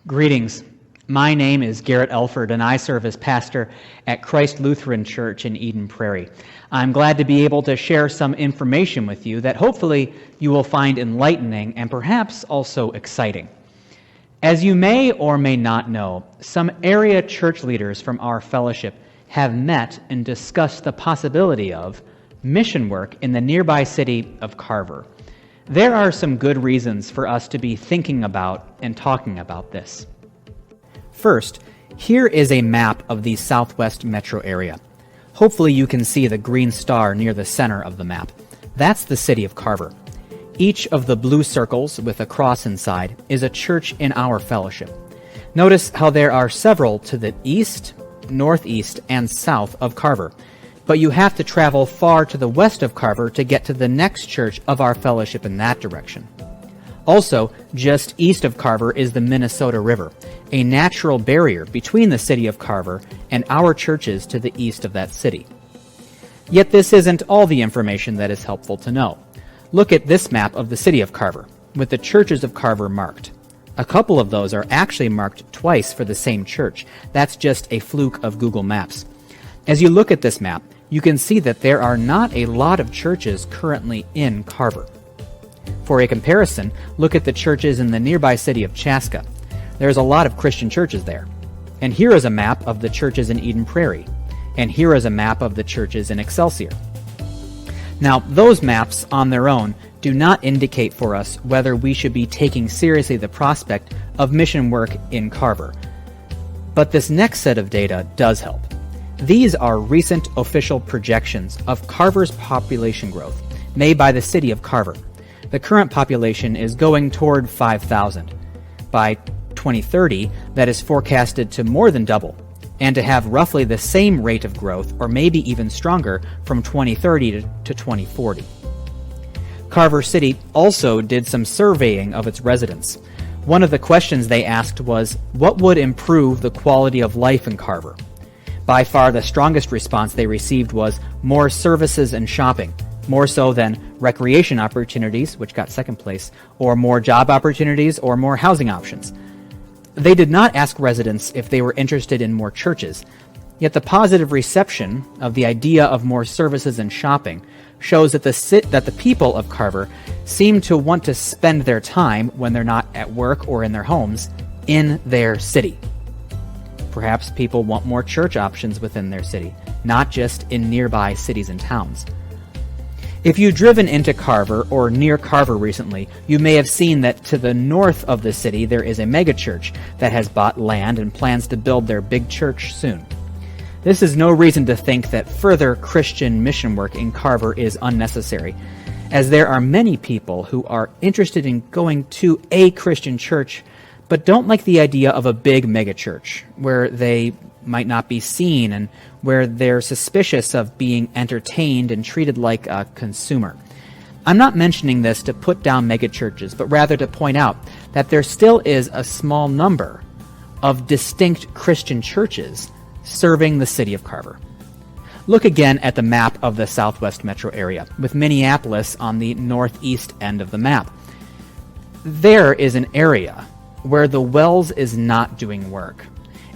Greetings. My name is Garrett Elford, and I serve as pastor at Christ Lutheran Church in Eden Prairie. I'm glad to be able to share some information with you that hopefully you will find enlightening and perhaps also exciting. As you may or may not know, some area church leaders from our fellowship have met and discussed the possibility of mission work in the nearby city of Carver. There are some good reasons for us to be thinking about and talking about this. First, here is a map of the southwest metro area. Hopefully you can see the green star near the center of the map. That's the city of Carver. Each of the blue circles with a cross inside is a church in our fellowship. Notice how there are several to the east, northeast, and south of Carver. But you have to travel far to the west of Carver to get to the next church of our fellowship in that direction. Also, just east of Carver is the Minnesota River, a natural barrier between the city of Carver and our churches to the east of that city. Yet this isn't all the information that is helpful to know. Look at this map of the city of Carver, with the churches of Carver marked. A couple of those are actually marked twice for the same church. That's just a fluke of Google Maps. As you look at this map, you can see that there are not a lot of churches currently in Carver. For a comparison, look at the churches in the nearby city of Chaska. There's a lot of Christian churches there. And here is a map of the churches in Eden Prairie. And here is a map of the churches in Excelsior. Now, those maps on their own do not indicate for us whether we should be taking seriously the prospect of mission work in Carver. But this next set of data does help. These are recent official projections of Carver's population growth made by the city of Carver. The current population is going toward 5,000. By 2030, that is forecasted to more than double, and to have roughly the same rate of growth, or maybe even stronger, from 2030 to 2040. Carver City also did some surveying of its residents. One of the questions they asked was, what would improve the quality of life in Carver? By far the strongest response they received was more services and shopping, more so than recreation opportunities, which got second place, or more job opportunities, or more housing options. They did not ask residents if they were interested in more churches, yet the positive reception of the idea of more services and shopping shows that the people of Carver seem to want to spend their time when they're not at work or in their homes in their city. Perhaps people want more church options within their city, not just in nearby cities and towns. If you've driven into Carver or near Carver recently, you may have seen that to the north of the city there is a megachurch that has bought land and plans to build their big church soon. This is no reason to think that further Christian mission work in Carver is unnecessary, as there are many people who are interested in going to a Christian church but don't like the idea of a big megachurch where they might not be seen and where they're suspicious of being entertained and treated like a consumer. I'm not mentioning this to put down megachurches, but rather to point out that there still is a small number of distinct Christian churches serving the city of Carver. Look again at the map of the southwest metro area, with Minneapolis on the northeast end of the map. There is an area where the WELS is not doing work,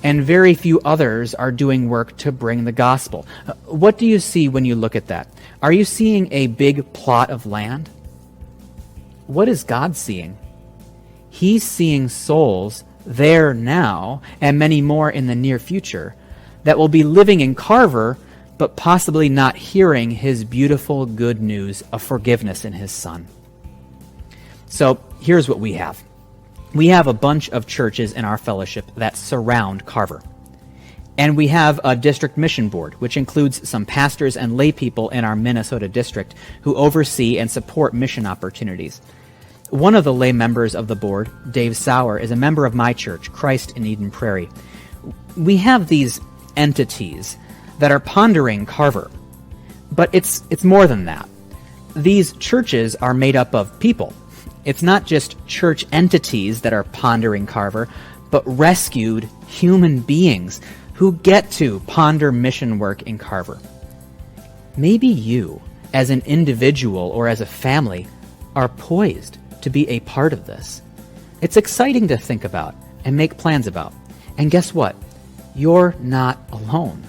and very few others are doing work to bring the gospel. What do you see when you look at that? Are you seeing a big plot of land? What is God seeing? He's seeing souls there now, and many more in the near future, that will be living in Carver, but possibly not hearing his beautiful good news of forgiveness in his Son. So here's what we have. We have a bunch of churches in our fellowship that surround Carver. And we have a district mission board, which includes some pastors and lay people in our Minnesota district who oversee and support mission opportunities. One of the lay members of the board, Dave Sauer, is a member of my church, Christ in Eden Prairie. We have these entities that are pondering Carver, but it's more than that. These churches are made up of people. It's not just church entities that are pondering Carver, but rescued human beings who get to ponder mission work in Carver. Maybe you, as an individual or as a family, are poised to be a part of this. It's exciting to think about, and make plans about. And guess what? You're not alone.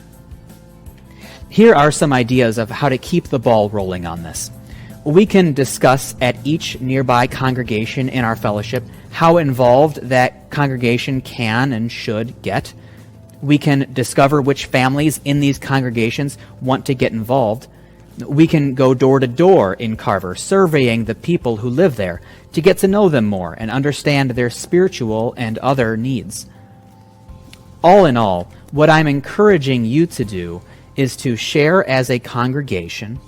Here are some ideas of how to keep the ball rolling on this. We can discuss at each nearby congregation in our fellowship how involved that congregation can and should get. We can discover which families in these congregations want to get involved. We can go door to door in Carver, surveying the people who live there to get to know them more and understand their spiritual and other needs. All in all, what I'm encouraging you to do is to share as a congregation,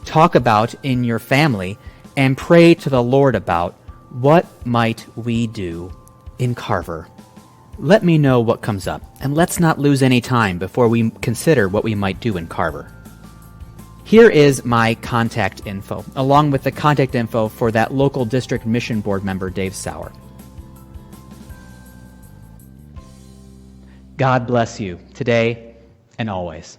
talk about in your family, and pray to the Lord about what might we do in Carver. Let me know what comes up, and let's not lose any time before we consider what we might do in Carver. Here is my contact info, along with the contact info for that local district mission board member, Dave Sauer. God bless you today and always.